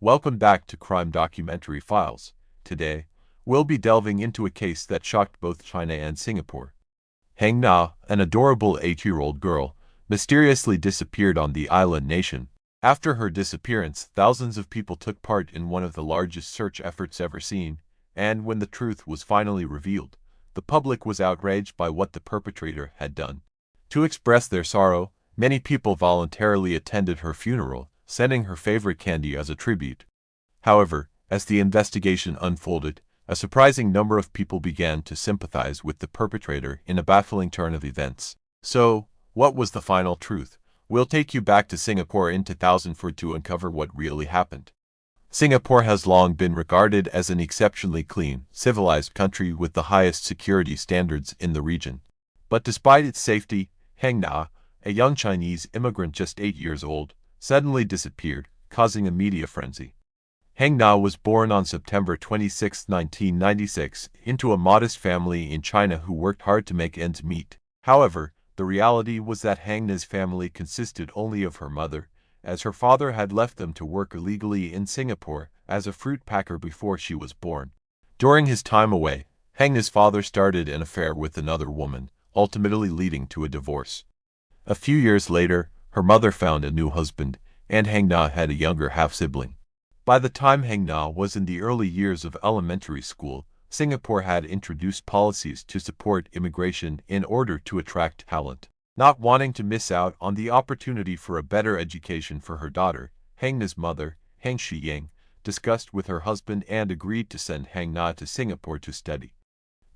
Welcome back to Crime Documentary Files. Today, we'll be delving into a case that shocked both China and Singapore. Hang Na, an adorable 8-year-old girl, mysteriously disappeared on the island nation. After her disappearance, thousands of people took part in one of the largest search efforts ever seen, and when the truth was finally revealed, the public was outraged by what the perpetrator had done. To express their sorrow, many people voluntarily attended her funeral, sending her favorite candy as a tribute. However, as the investigation unfolded, a surprising number of people began to sympathize with the perpetrator in a baffling turn of events. So, what was the final truth? We'll take you back to Singapore in 2004 to uncover what really happened. Singapore has long been regarded as an exceptionally clean, civilized country with the highest security standards in the region. But despite its safety, Hang Na, a young Chinese immigrant just 8 years old, suddenly disappeared, causing a media frenzy. Hang Na was born on September 26, 1996, into a modest family in China who worked hard to make ends meet. However, the reality was that Hang Na's family consisted only of her mother, as her father had left them to work illegally in Singapore as a fruit packer before she was born. During his time away, Hang Na's father started an affair with another woman, ultimately leading to a divorce. A few years later, her mother found a new husband, and Hang Na had a younger half-sibling. By the time Hang Na was in the early years of elementary school, Singapore had introduced policies to support immigration in order to attract talent. Not wanting to miss out on the opportunity for a better education for her daughter, Hang Na's mother, Hang Shiying, discussed with her husband and agreed to send Hang Na to Singapore to study.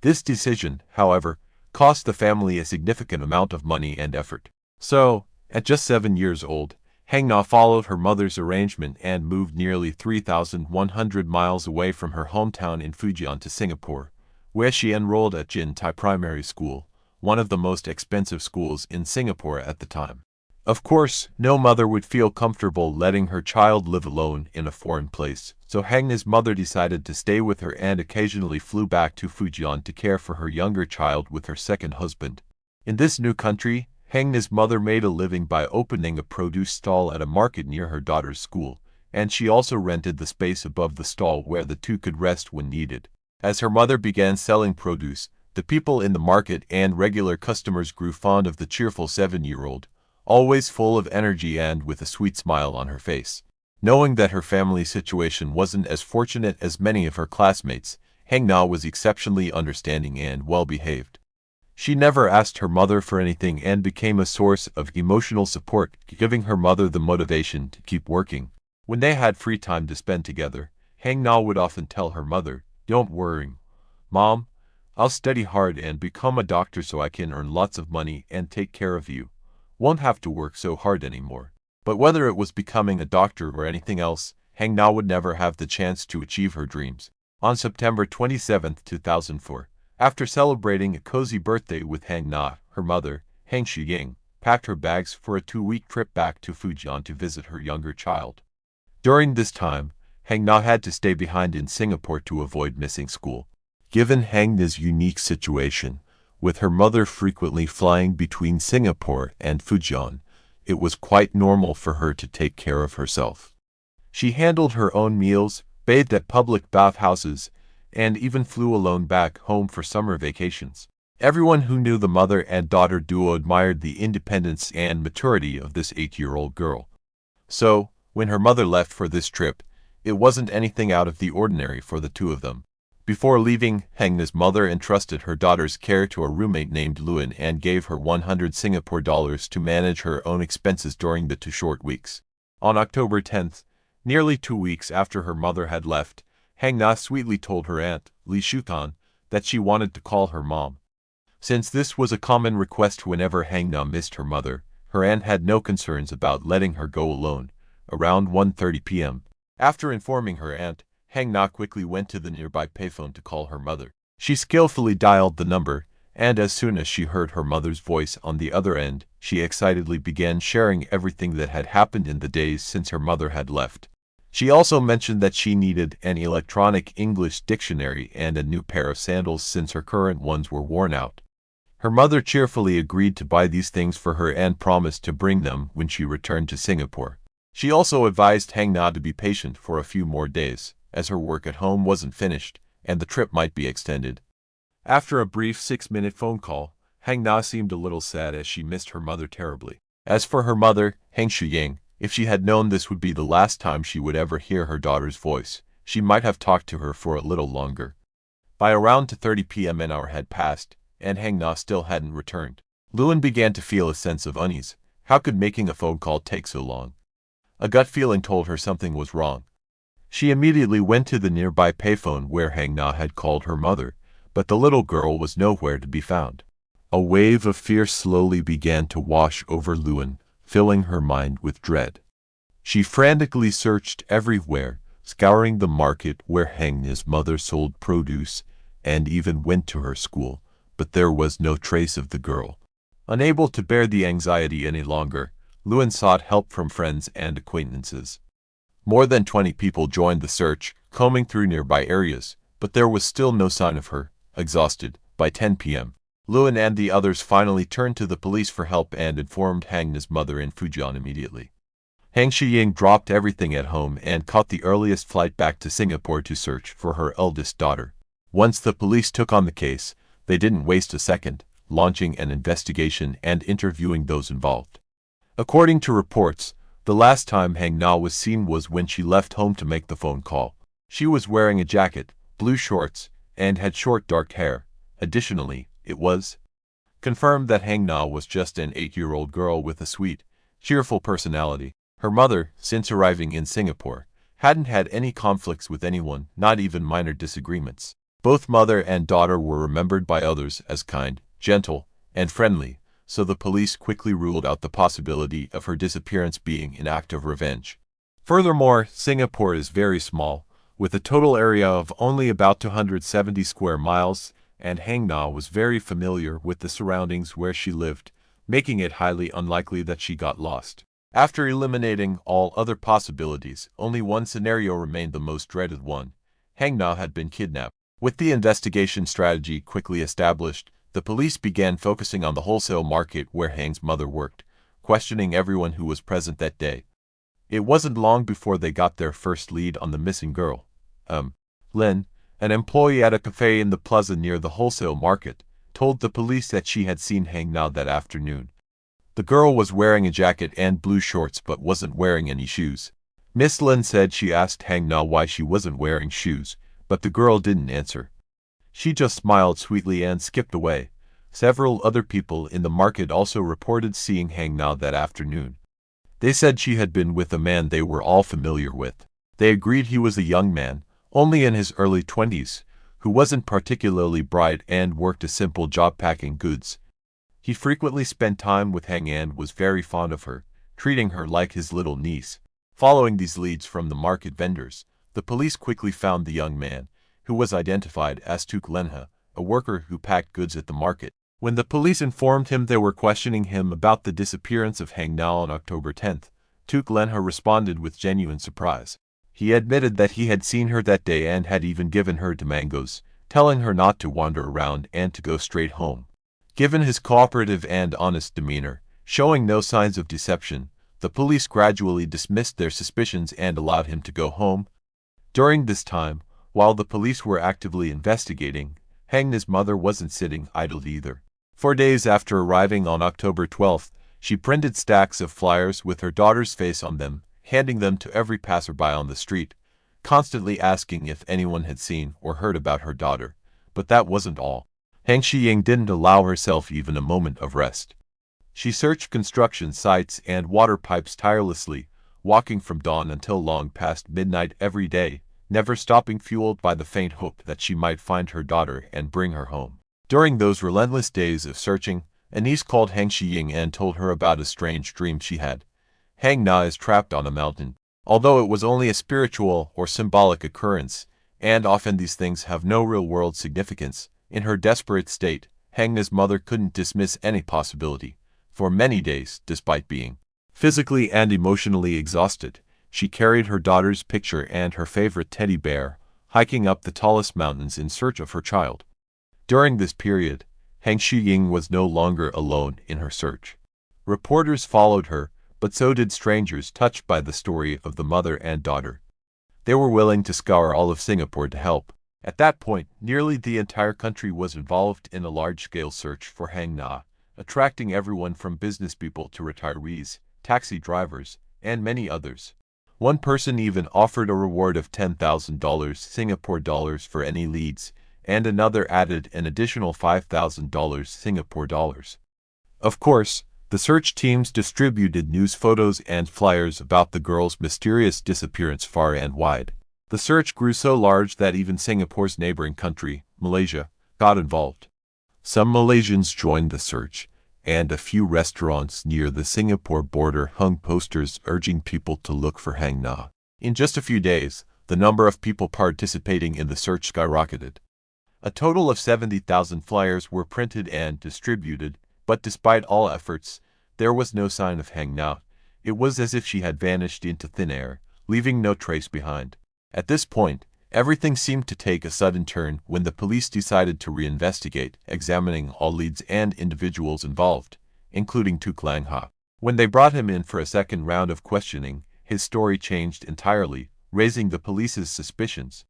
This decision, however, cost the family a significant amount of money and effort. So, at just 7 years old, Hang Na followed her mother's arrangement and moved nearly 3,100 miles away from her hometown in Fujian to Singapore, where she enrolled at Jin Tai Primary School, one of the most expensive schools in Singapore at the time. Of course, no mother would feel comfortable letting her child live alone in a foreign place, so Hang Na's mother decided to stay with her and occasionally flew back to Fujian to care for her younger child with her second husband. In this new country, Hang Na's mother made a living by opening a produce stall at a market near her daughter's school, and she also rented the space above the stall where the two could rest when needed. As her mother began selling produce, the people in the market and regular customers grew fond of the cheerful 7-year-old, always full of energy and with a sweet smile on her face. Knowing that her family situation wasn't as fortunate as many of her classmates, Hang Na was exceptionally understanding and well-behaved. She never asked her mother for anything and became a source of emotional support, giving her mother the motivation to keep working. When they had free time to spend together, Hang Na would often tell her mother, "Don't worry, Mom, I'll study hard and become a doctor so I can earn lots of money and take care of you. Won't have to work so hard anymore." But whether it was becoming a doctor or anything else, Hang Na would never have the chance to achieve her dreams. On September 27, 2004, after celebrating a cozy birthday with Hang Na, her mother, Hang Shiying, packed her bags for a 2-week trip back to Fujian to visit her younger child. During this time, Hang Na had to stay behind in Singapore to avoid missing school. Given Hang Na's unique situation, with her mother frequently flying between Singapore and Fujian, it was quite normal for her to take care of herself. She handled her own meals, bathed at public bathhouses, and even flew alone back home for summer vacations. Everyone who knew the mother and daughter duo admired the independence and maturity of this 8-year-old girl. So, when her mother left for this trip, it wasn't anything out of the ordinary for the two of them. Before leaving, Hang Na's mother entrusted her daughter's care to a roommate named Luan and gave her 100 Singapore dollars to manage her own expenses during the 2 short weeks. On October 10th, nearly 2 weeks after her mother had left, Hang Na sweetly told her aunt, Li Shukan, that she wanted to call her mom. Since this was a common request whenever Hang Na missed her mother, her aunt had no concerns about letting her go alone. Around 1:30 p.m. After informing her aunt, Hang Na quickly went to the nearby payphone to call her mother. She skillfully dialed the number, and as soon as she heard her mother's voice on the other end, she excitedly began sharing everything that had happened in the days since her mother had left. She also mentioned that she needed an electronic English dictionary and a new pair of sandals since her current ones were worn out. Her mother cheerfully agreed to buy these things for her and promised to bring them when she returned to Singapore. She also advised Hang Na to be patient for a few more days, as her work at home wasn't finished, and the trip might be extended. After a brief 6-minute phone call, Hang Na seemed a little sad as she missed her mother terribly. As for her mother, Heng Shiying, if she had known this would be the last time she would ever hear her daughter's voice, she might have talked to her for a little longer. By around 2:30 p.m. an hour had passed, and Hang Na still hadn't returned. Lewin began to feel a sense of unease. How could making a phone call take so long? A gut feeling told her something was wrong. She immediately went to the nearby payphone where Hang Na had called her mother, but the little girl was nowhere to be found. A wave of fear slowly began to wash over Lewin, filling her mind with dread. She frantically searched everywhere, scouring the market where Hang Na's mother sold produce, and even went to her school, but there was no trace of the girl. Unable to bear the anxiety any longer, Lewin sought help from friends and acquaintances. More than 20 people joined the search, combing through nearby areas, but there was still no sign of her. Exhausted, by 10 p.m., Lewin and the others finally turned to the police for help and informed Hang Na's mother in Fujian immediately. Heng Shiying dropped everything at home and caught the earliest flight back to Singapore to search for her eldest daughter. Once the police took on the case, they didn't waste a second, launching an investigation and interviewing those involved. According to reports, the last time Hang Na was seen was when she left home to make the phone call. She was wearing a jacket, blue shorts, and had short dark hair. Additionally, it was confirmed that Hang Na was just an 8-year-old girl with a sweet, cheerful personality. Her mother, since arriving in Singapore, hadn't had any conflicts with anyone, not even minor disagreements. Both mother and daughter were remembered by others as kind, gentle, and friendly, so the police quickly ruled out the possibility of her disappearance being an act of revenge. Furthermore, Singapore is very small, with a total area of only about 270 square miles, and Hang Na was very familiar with the surroundings where she lived, making it highly unlikely that she got lost. After eliminating all other possibilities, only one scenario remained the most dreaded one. Hang Na had been kidnapped. With the investigation strategy quickly established, the police began focusing on the wholesale market where Hang's mother worked, questioning everyone who was present that day. It wasn't long before they got their first lead on the missing girl. Lin, an employee at a cafe in the plaza near the wholesale market, told the police that she had seen Hang Na that afternoon. The girl was wearing a jacket and blue shorts but wasn't wearing any shoes. Miss Lin said she asked Hang Na why she wasn't wearing shoes, but the girl didn't answer. She just smiled sweetly and skipped away. Several other people in the market also reported seeing Hang Na that afternoon. They said she had been with a man they were all familiar with. They agreed he was a young man, only in his early 20s, who wasn't particularly bright and worked a simple job packing goods. He frequently spent time with Hang and was very fond of her, treating her like his little niece. Following these leads from the market vendors, the police quickly found the young man, who was identified as Tuk Lenha, a worker who packed goods at the market. When the police informed him they were questioning him about the disappearance of Hang Na on October 10th, Tuk Lenha responded with genuine surprise. He admitted that he had seen her that day and had even given her to mangoes, telling her not to wander around and to go straight home. Given his cooperative and honest demeanor, showing no signs of deception, the police gradually dismissed their suspicions and allowed him to go home. During this time, while the police were actively investigating, Hang Na's mother wasn't sitting idle either. 4 days after arriving on October 12th, she printed stacks of flyers with her daughter's face on them, handing them to every passerby on the street, constantly asking if anyone had seen or heard about her daughter. But that wasn't all. Heng Shiying didn't allow herself even a moment of rest. She searched construction sites and water pipes tirelessly, walking from dawn until long past midnight every day, never stopping, fueled by the faint hope that she might find her daughter and bring her home. During those relentless days of searching, a niece called Heng Shiying and told her about a strange dream she had. Hang Na is trapped on a mountain. Although it was only a spiritual or symbolic occurrence, and often these things have no real-world significance, in her desperate state, Hang Na's mother couldn't dismiss any possibility. For many days, despite being physically and emotionally exhausted, she carried her daughter's picture and her favorite teddy bear, hiking up the tallest mountains in search of her child. During this period, Heng Shiying was no longer alone in her search. Reporters followed her, but so did strangers touched by the story of the mother and daughter. They were willing to scour all of Singapore to help. At that point, nearly the entire country was involved in a large-scale search for Hang Na, attracting everyone from business people to retirees, taxi drivers, and many others. One person even offered a reward of $10,000 Singapore dollars for any leads, and another added an additional $5,000 Singapore dollars. Of course, the search teams distributed news photos and flyers about the girl's mysterious disappearance far and wide. The search grew so large that even Singapore's neighboring country, Malaysia, got involved. Some Malaysians joined the search, and a few restaurants near the Singapore border hung posters urging people to look for Hang Na. In just a few days, the number of people participating in the search skyrocketed. A total of 70,000 flyers were printed and distributed, but despite all efforts, there was no sign of Hang Na. It was as if she had vanished into thin air, leaving no trace behind. At this point, everything seemed to take a sudden turn when the police decided to reinvestigate, examining all leads and individuals involved, including Tuk Lang Ha. When they brought him in for a second round of questioning, his story changed entirely, raising the police's suspicions.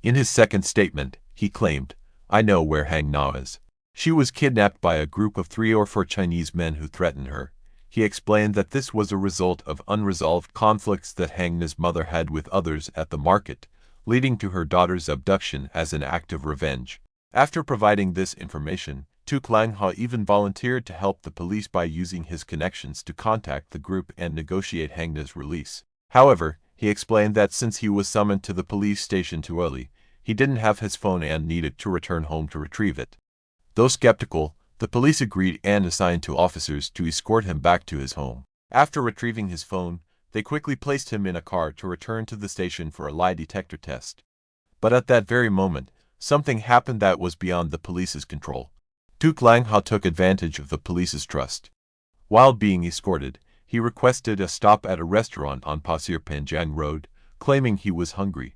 In his second statement, he claimed, "I know where Hang Na is. She was kidnapped by a group of 3 or 4 Chinese men who threatened her." He explained that this was a result of unresolved conflicts that Hang Na's mother had with others at the market, leading to her daughter's abduction as an act of revenge. After providing this information, Tuk Lang Ha even volunteered to help the police by using his connections to contact the group and negotiate Hang Na's release. However, he explained that since he was summoned to the police station too early, he didn't have his phone and needed to return home to retrieve it. Though skeptical, the police agreed and assigned 2 officers to escort him back to his home. After retrieving his phone, they quickly placed him in a car to return to the station for a lie detector test. But at that very moment, something happened that was beyond the police's control. Tuk Lang Ha took advantage of the police's trust. While being escorted, he requested a stop at a restaurant on Pasir Panjang Road, claiming he was hungry.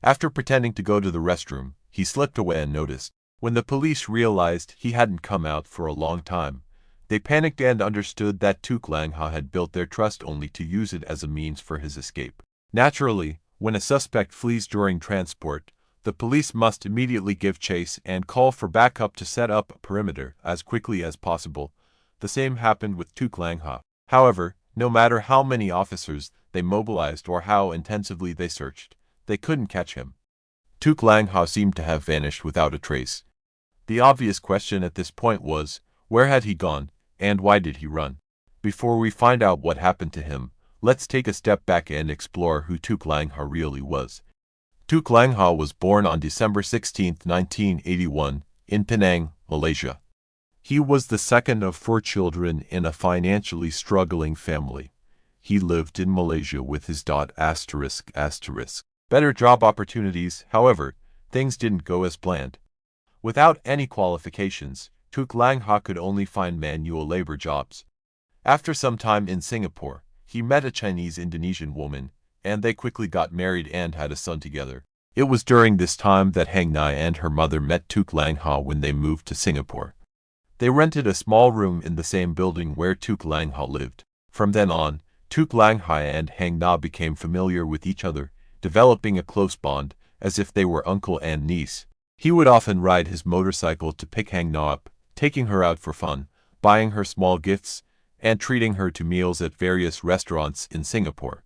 After pretending to go to the restroom, he slipped away unnoticed. When the police realized he hadn't come out for a long time, they panicked and understood that Tuk Lang Ha had built their trust only to use it as a means for his escape. Naturally, when a suspect flees during transport, the police must immediately give chase and call for backup to set up a perimeter as quickly as possible. The same happened with Tuk Lang Ha. However, no matter how many officers they mobilized or how intensively they searched, they couldn't catch him. Tuk Lang Ha seemed to have vanished without a trace. The obvious question at this point was, where had he gone, and why did he run? Before we find out what happened to him, let's take a step back and explore who Tuk Lang Ha really was. Tuk Lang Ha was born on December 16, 1981, in Penang, Malaysia. He was the second of 4 children in a financially struggling family. He lived in Malaysia with his dad. Better job opportunities, however, things didn't go as planned. Without any qualifications, Tuk Lang Ha could only find manual labor jobs. After some time in Singapore, he met a Chinese-Indonesian woman, and they quickly got married and had a son together. It was during this time that Hang Na and her mother met Tuk Lang Ha when they moved to Singapore. They rented a small room in the same building where Tuk Lang Ha lived. From then on, Tuk Lang Ha and Hang Na became familiar with each other, developing a close bond, as if they were uncle and niece. He would often ride his motorcycle to pick Hang Na up, taking her out for fun, buying her small gifts, and treating her to meals at various restaurants in Singapore.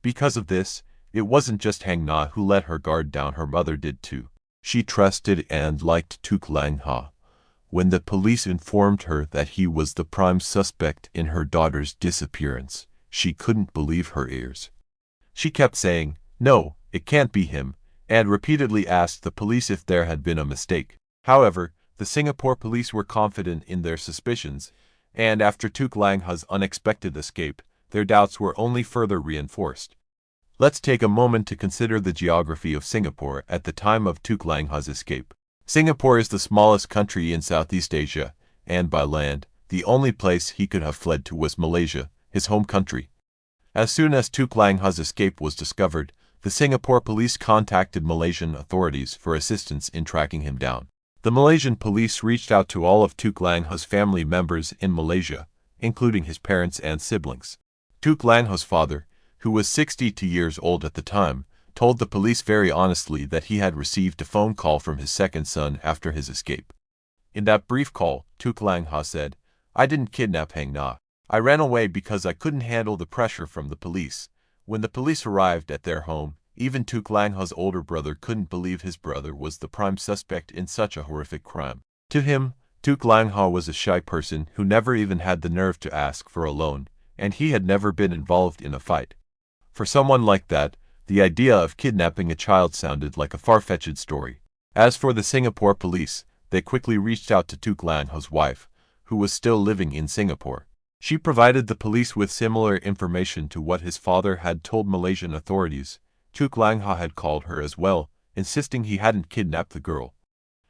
Because of this, it wasn't just Hang Na who let her guard down, her mother did too. She trusted and liked Tuk Lang Ha. When the police informed her that he was the prime suspect in her daughter's disappearance, she couldn't believe her ears. She kept saying, "No, it can't be him," and repeatedly asked the police if there had been a mistake. However, the Singapore police were confident in their suspicions, and after Tuk Lang Ha's unexpected escape, their doubts were only further reinforced. Let's take a moment to consider the geography of Singapore at the time of Tuk Lang Ha's escape. Singapore is the smallest country in Southeast Asia, and by land, the only place he could have fled to was Malaysia, his home country. As soon as Tuk Lang Ha's escape was discovered, the Singapore police contacted Malaysian authorities for assistance in tracking him down. The Malaysian police reached out to all of Tuk Lang Ha's family members in Malaysia, including his parents and siblings. Tuk Langho's father, who was 62 years old at the time, told the police very honestly that he had received a phone call from his second son after his escape. In that brief call, Tuk Langho said, "I didn't kidnap Hang Na. I ran away because I couldn't handle the pressure from the police." When the police arrived at their home, even Tuk Langho's older brother couldn't believe his brother was the prime suspect in such a horrific crime. To him, Tuk Langho was a shy person who never even had the nerve to ask for a loan, and he had never been involved in a fight. For someone like that, the idea of kidnapping a child sounded like a far-fetched story. As for the Singapore police, they quickly reached out to Tuk Langho's wife, who was still living in Singapore. She provided the police with similar information to what his father had told Malaysian authorities. Tuk Langho had called her as well, insisting he hadn't kidnapped the girl.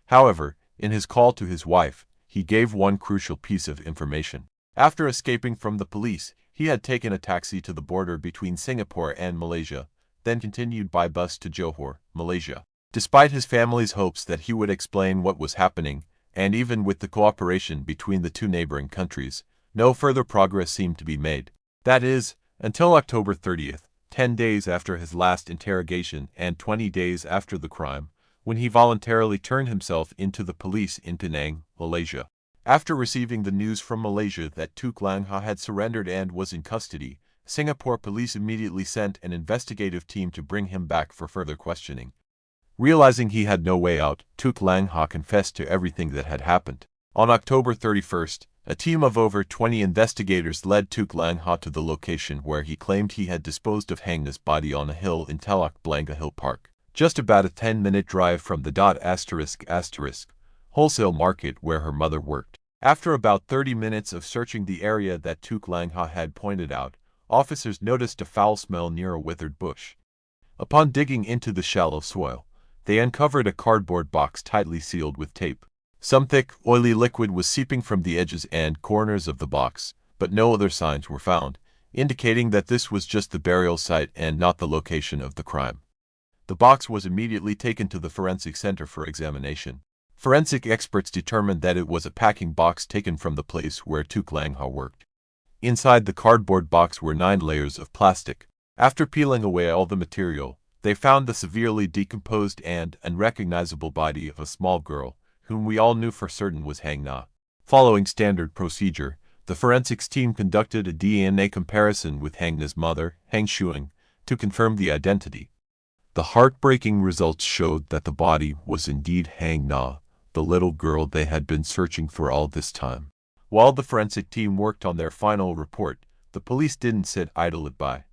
However, in his call to his wife, he gave one crucial piece of information. After escaping from the police, he had taken a taxi to the border between Singapore and Malaysia, then continued by bus to Johor, Malaysia. Despite his family's hopes that he would explain what was happening, and even with the cooperation between the two neighboring countries, no further progress seemed to be made. That is, until October 30th, 10 days after his last interrogation and 20 days after the crime, when he voluntarily turned himself into the police in Penang, Malaysia. After receiving the news from Malaysia that Tuk Langho had surrendered and was in custody, Singapore police immediately sent an investigative team to bring him back for further questioning. Realizing he had no way out, Tuk Langho confessed to everything that had happened. On October 31st, a team of over 20 investigators led Tuk Langho to the location where he claimed he had disposed of Hang Na's body on a hill in Telok Blangah Hill Park, just about a 10-minute drive from the wholesale market where her mother worked. After about 30 minutes of searching the area that Tuk Langho had pointed out, officers noticed a foul smell near a withered bush. Upon digging into the shallow soil, they uncovered a cardboard box tightly sealed with tape. Some thick, oily liquid was seeping from the edges and corners of the box, but no other signs were found, indicating that this was just the burial site and not the location of the crime. The box was immediately taken to the forensic center for examination. Forensic experts determined that it was a packing box taken from the place where Tuk Langho worked. Inside the cardboard box were 9 layers of plastic. After peeling away all the material, they found the severely decomposed and unrecognizable body of a small girl, whom we all knew for certain was Hang Na. Following standard procedure, the forensics team conducted a DNA comparison with Hang Na's mother, Hang Shuang, to confirm the identity. The heartbreaking results showed that the body was indeed Hang Na, the little girl they had been searching for all this time. While the forensic team worked on their final report, the police didn't sit idle by.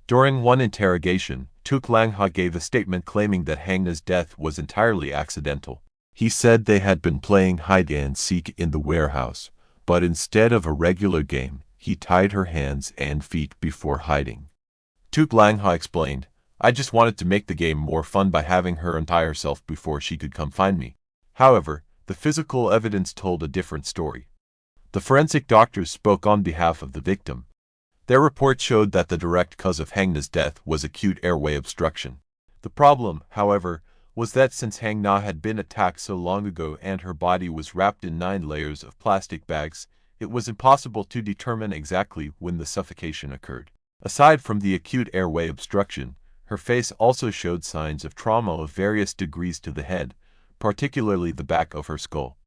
During one interrogation, Tuk Langho gave a statement claiming that Hang Na's death was entirely accidental. He said they had been playing hide-and-seek in the warehouse, but instead of a regular game, he tied her hands and feet before hiding. Tuk Langho explained, "I just wanted to make the game more fun by having her untie herself before she could come find me." However, the physical evidence told a different story. The forensic doctors spoke on behalf of the victim. Their report showed that the direct cause of Hang Na's death was acute airway obstruction. The problem, however, was that since Hang Na had been attacked so long ago and her body was wrapped in 9 layers of plastic bags, it was impossible to determine exactly when the suffocation occurred. Aside from the acute airway obstruction, her face also showed signs of trauma of various degrees to the head, particularly the back of her skull.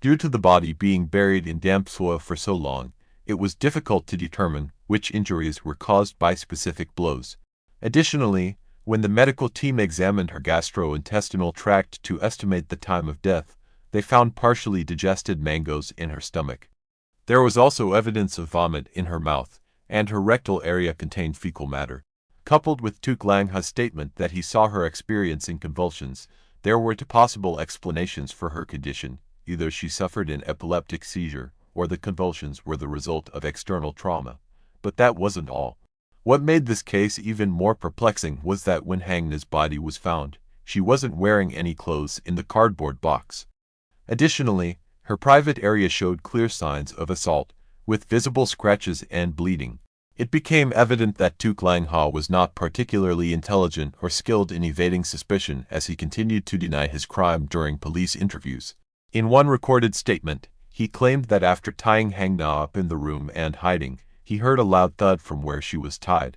Due to the body being buried in damp soil for so long, it was difficult to determine which injuries were caused by specific blows. Additionally, when the medical team examined her gastrointestinal tract to estimate the time of death, they found partially digested mangoes in her stomach. There was also evidence of vomit in her mouth, and her rectal area contained fecal matter. Coupled with Tuk Langho's statement that he saw her experiencing convulsions, there were 2 possible explanations for her condition. Either she suffered an epileptic seizure, or the convulsions were the result of external trauma. But that wasn't all. What made this case even more perplexing was that when Hang Na's body was found, she wasn't wearing any clothes in the cardboard box. Additionally, her private area showed clear signs of assault, with visible scratches and bleeding. It became evident that Tuk Langho was not particularly intelligent or skilled in evading suspicion as he continued to deny his crime during police interviews. In one recorded statement, he claimed that after tying Hang Na up in the room and hiding, he heard a loud thud from where she was tied.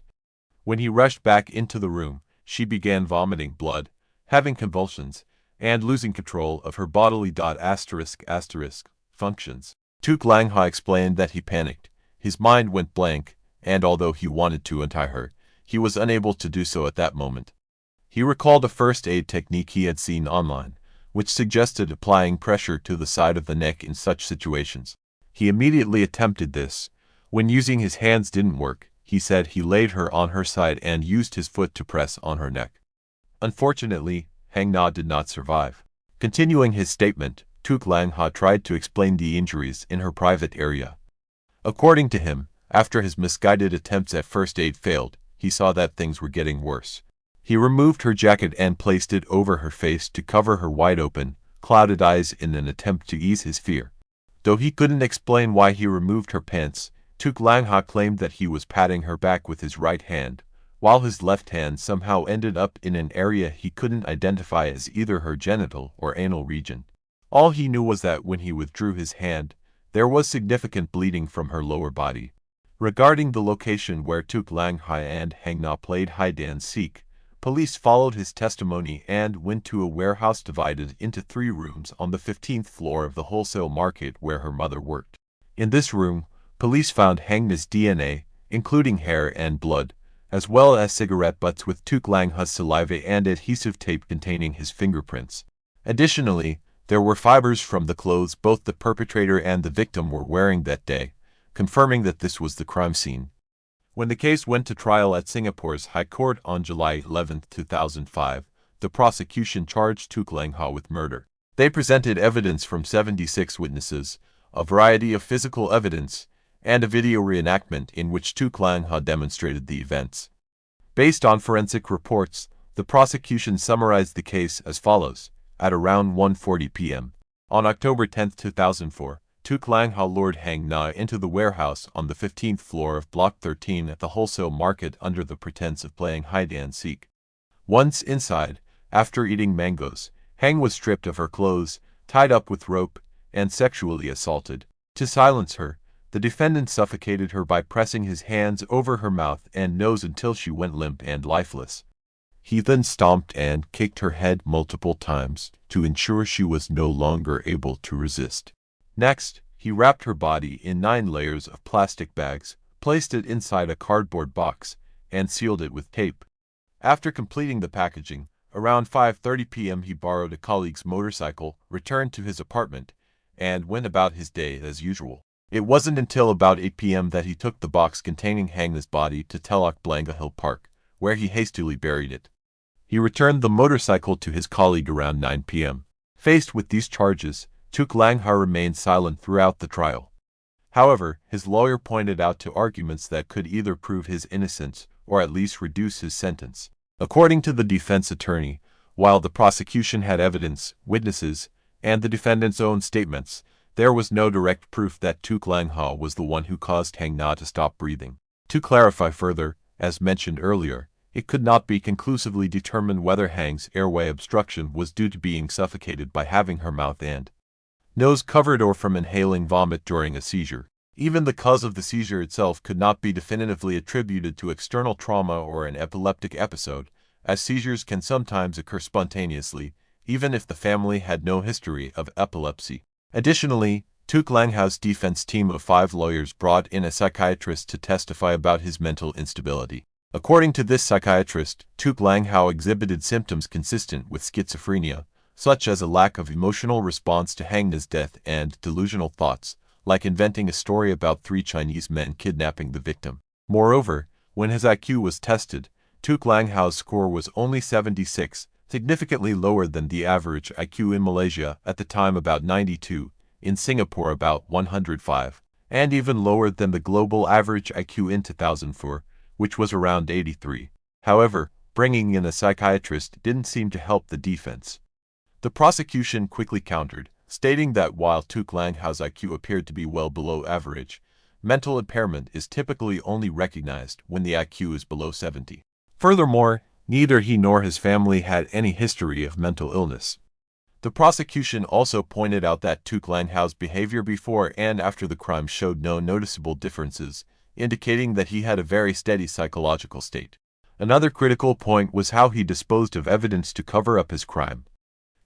When he rushed back into the room, she began vomiting blood, having convulsions, and losing control of her bodily functions. Tuk Langha explained that he panicked. His mind went blank, and although he wanted to untie her, he was unable to do so at that moment. He recalled a first aid technique he had seen online, which suggested applying pressure to the side of the neck in such situations. He immediately attempted this. When using his hands didn't work, he said he laid her on her side and used his foot to press on her neck. Unfortunately, Hang Na did not survive. Continuing his statement, Tuk Langha tried to explain the injuries in her private area. According to him, after his misguided attempts at first aid failed, he saw that things were getting worse. He removed her jacket and placed it over her face to cover her wide-open, clouded eyes in an attempt to ease his fear. Though he couldn't explain why he removed her pants, Tuk Langha claimed that he was patting her back with his right hand, while his left hand somehow ended up in an area he couldn't identify as either her genital or anal region. All he knew was that when he withdrew his hand, there was significant bleeding from her lower body. Regarding the location where Tuk Langha and Hang Na played hide and seek, police followed his testimony and went to a warehouse divided into 3 rooms on the 15th floor of the wholesale market where her mother worked. In this room, police found Hang Na's DNA, including hair and blood, as well as cigarette butts with Tuk Langha's saliva and adhesive tape containing his fingerprints. Additionally, there were fibers from the clothes both the perpetrator and the victim were wearing that day, confirming that this was the crime scene. When the case went to trial at Singapore's High Court on July 11, 2005, the prosecution charged Tuk Langha with murder. They presented evidence from 76 witnesses, a variety of physical evidence, and a video reenactment in which Tuk Langha demonstrated the events. Based on forensic reports, the prosecution summarized the case as follows. At around 1:40 p.m. on October 10, 2004, Tuk Langha lured Hang Na into the warehouse on the 15th floor of Block 13 at the wholesale market under the pretense of playing hide and seek. Once inside, after eating mangoes, Hang was stripped of her clothes, tied up with rope, and sexually assaulted. To silence her, the defendant suffocated her by pressing his hands over her mouth and nose until she went limp and lifeless. He then stomped and kicked her head multiple times to ensure she was no longer able to resist. Next, he wrapped her body in 9 layers of plastic bags, placed it inside a cardboard box, and sealed it with tape. After completing the packaging, around 5:30 p.m. he borrowed a colleague's motorcycle, returned to his apartment, and went about his day as usual. It wasn't until about 8 p.m. that he took the box containing Hang Na's body to Telok Blangah Hill Park, where he hastily buried it. He returned the motorcycle to his colleague around 9 p.m. Faced with these charges, Tuk Langha remained silent throughout the trial. However, his lawyer pointed out to arguments that could either prove his innocence or at least reduce his sentence. According to the defense attorney, while the prosecution had evidence, witnesses, and the defendant's own statements, there was no direct proof that Tuk Langha was the one who caused Hang Na to stop breathing. To clarify further, as mentioned earlier, it could not be conclusively determined whether Hang's airway obstruction was due to being suffocated by having her mouth and nose covered or from inhaling vomit during a seizure. Even the cause of the seizure itself could not be definitively attributed to external trauma or an epileptic episode, as seizures can sometimes occur spontaneously, even if the family had no history of epilepsy. Additionally, Tuk Langha's defense team of 5 lawyers brought in a psychiatrist to testify about his mental instability. According to this psychiatrist, Tuk Langha exhibited symptoms consistent with schizophrenia, such as a lack of emotional response to Hang Na's death and delusional thoughts, like inventing a story about 3 Chinese men kidnapping the victim. Moreover, when his IQ was tested, Tuk Langha's score was only 76, significantly lower than the average IQ in Malaysia at the time, about 92, in Singapore about 105, and even lower than the global average IQ in 2004, which was around 83. However, bringing in a psychiatrist didn't seem to help the defense. The prosecution quickly countered, stating that while Tuk Langha's IQ appeared to be well below average, mental impairment is typically only recognized when the IQ is below 70. Furthermore, neither he nor his family had any history of mental illness. The prosecution also pointed out that Tuk Langha's behavior before and after the crime showed no noticeable differences indicating that he had a very steady psychological state. Another critical point was how he disposed of evidence to cover up his crime.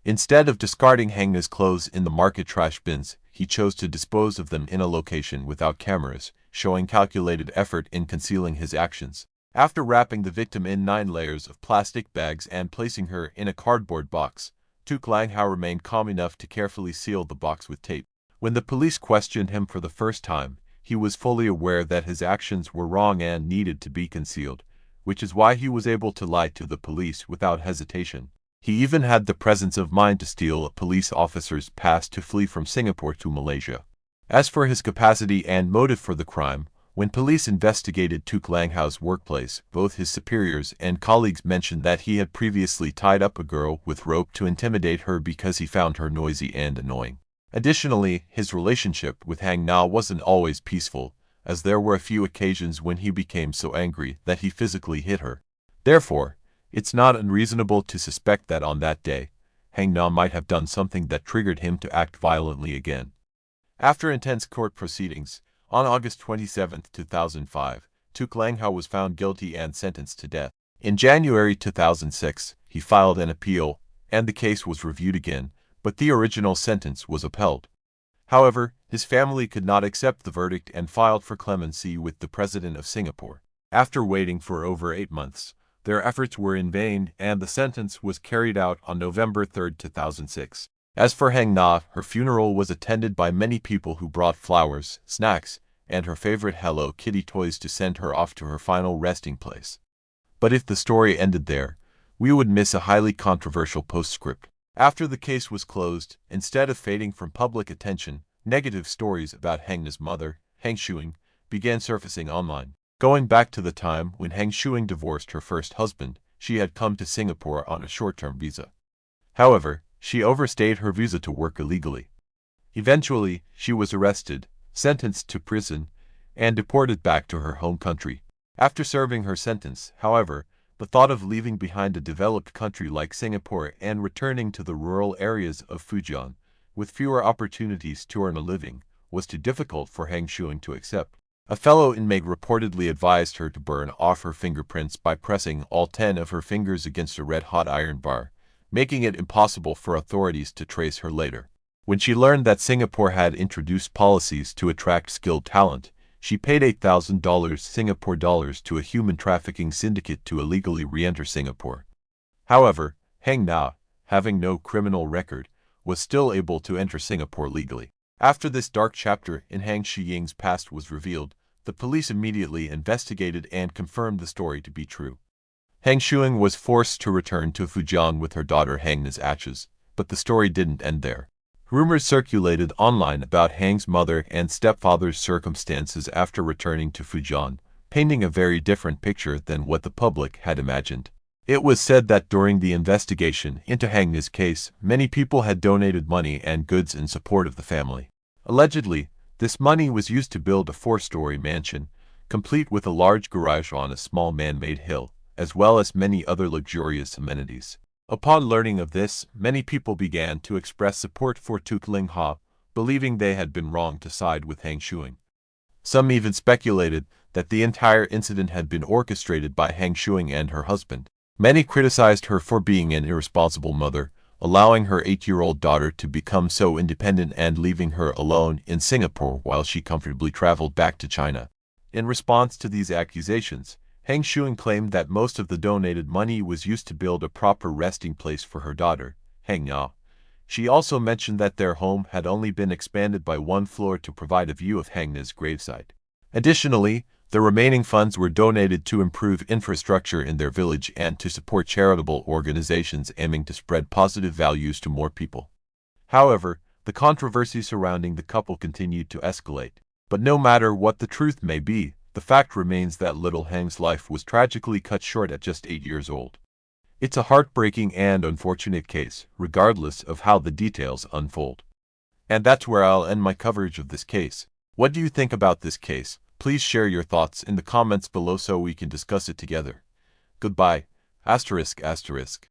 Instead of discarding Hangna's clothes in the market trash bins, he chose to dispose of them in a location without cameras, showing calculated effort in concealing his actions. After wrapping the victim in 9 layers of plastic bags and placing her in a cardboard box, Tuk Langhao remained calm enough to carefully seal the box with tape. When the police questioned him for the first time, he was fully aware that his actions were wrong and needed to be concealed, which is why he was able to lie to the police without hesitation. He even had the presence of mind to steal a police officer's pass to flee from Singapore to Malaysia. As for his capacity and motive for the crime, when police investigated Tuk Langhao's workplace, both his superiors and colleagues mentioned that he had previously tied up a girl with rope to intimidate her because he found her noisy and annoying. Additionally, his relationship with Hang Na wasn't always peaceful, as there were a few occasions when he became so angry that he physically hit her. Therefore, it's not unreasonable to suspect that on that day, Hang Na might have done something that triggered him to act violently again. After intense court proceedings, on August 27, 2005, Tuk Langhao was found guilty and sentenced to death. In January 2006, he filed an appeal, and the case was reviewed again, but the original sentence was upheld. However, his family could not accept the verdict and filed for clemency with the President of Singapore. After waiting for over 8 months, their efforts were in vain and the sentence was carried out on November 3, 2006. As for Hang Na, her funeral was attended by many people who brought flowers, snacks, and her favorite Hello Kitty toys to send her off to her final resting place. But if the story ended there, we would miss a highly controversial postscript. After the case was closed, instead of fading from public attention, negative stories about Hang Na's mother, Heng Shuing, began surfacing online. Going back to the time when Heng Shuing divorced her first husband, she had come to Singapore on a short-term visa. However, she overstayed her visa to work illegally. Eventually, she was arrested, sentenced to prison, and deported back to her home country. After serving her sentence, however, the thought of leaving behind a developed country like Singapore and returning to the rural areas of Fujian, with fewer opportunities to earn a living, was too difficult for Heng Shuing to accept. A fellow inmate reportedly advised her to burn off her fingerprints by pressing all 10 of her fingers against a red-hot iron bar, making it impossible for authorities to trace her later. When she learned that Singapore had introduced policies to attract skilled talent, she paid $8,000 Singapore dollars to a human trafficking syndicate to illegally re-enter Singapore. However, Hang Na, having no criminal record, was still able to enter Singapore legally. After this dark chapter in Heng Shiying's past was revealed, the police immediately investigated and confirmed the story to be true. Heng Shuing was forced to return to Fujian with her daughter Hang Na's ashes, but the story didn't end there. Rumors circulated online about Hang's mother and stepfather's circumstances after returning to Fujian, painting a very different picture than what the public had imagined. It was said that during the investigation into Hang Na's case, many people had donated money and goods in support of the family. Allegedly, this money was used to build a 4-story mansion, complete with a large garage on a small man-made hill, as well as many other luxurious amenities. Upon learning of this, many people began to express support for Tuk Langhao, believing they had been wrong to side with Heng Shuing. Some even speculated that the entire incident had been orchestrated by Heng Shuing and her husband. Many criticized her for being an irresponsible mother, allowing her 8-year-old daughter to become so independent and leaving her alone in Singapore while she comfortably traveled back to China. In response to these accusations, Heng Shuing claimed that most of the donated money was used to build a proper resting place for her daughter, Heng Na. She also mentioned that their home had only been expanded by 1 floor to provide a view of Heng Na's gravesite. Additionally, the remaining funds were donated to improve infrastructure in their village and to support charitable organizations aiming to spread positive values to more people. However, the controversy surrounding the couple continued to escalate. But no matter what the truth may be, the fact remains that little Heng's life was tragically cut short at just 8 years old. It's a heartbreaking and unfortunate case, regardless of how the details unfold. And that's where I'll end my coverage of this case. What do you think about this case? Please share your thoughts in the comments below so we can discuss it together. Goodbye. ****.